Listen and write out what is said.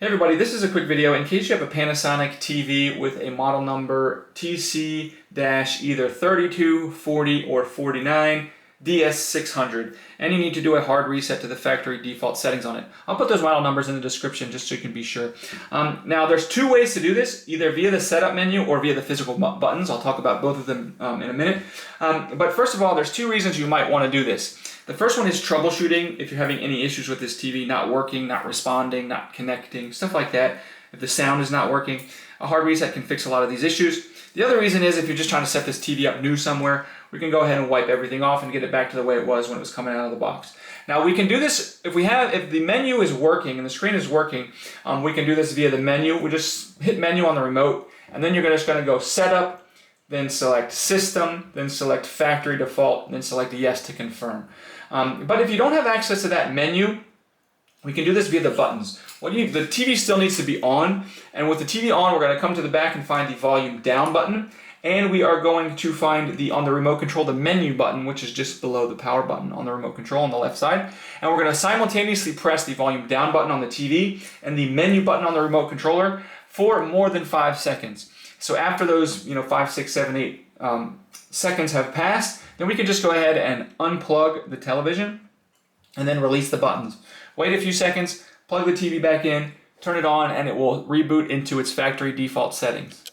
Hey everybody, this is a quick video in case you have a Panasonic TV with a model number TC-either 32, 40, or 49 DS600, and you need to do a hard reset to the factory default settings on it. I'll put those model numbers in the description just so you can be sure. Now there's two ways to do this, either via the setup menu or via the physical buttons. I'll talk about both of them in a minute. But first of all, there's two reasons you might want to do this. The first one is troubleshooting. If you're having any issues with this TV not working, not responding, not connecting, stuff like that, if the sound is not working, a hard reset can fix a lot of these issues. The other reason is if you're just trying to set this TV up new somewhere, we can go ahead and wipe everything off and get it back to the way it was when it was coming out of the box. Now we can do this if the menu is working and the screen is working, we can do this via the menu. We just hit menu on the remote, and then you're just going to go setup, then select system, then select factory default, and then select yes to confirm. But if you don't have access to that menu, we can do this via the buttons. The TV still needs to be on, and with the TV on, we're going to come to the back and find the volume down button, and we are going to find on the remote control the menu button, which is just below the power button on the remote control on the left side, and we're going to simultaneously press the volume down button on the TV and the menu button on the remote controller for more than 5 seconds. So after those 5, 6, 7, 8 seconds have passed, then we can just go ahead and unplug the television and then release the buttons. Wait a few seconds, plug the TV back in, turn it on, and it will reboot into its factory default settings.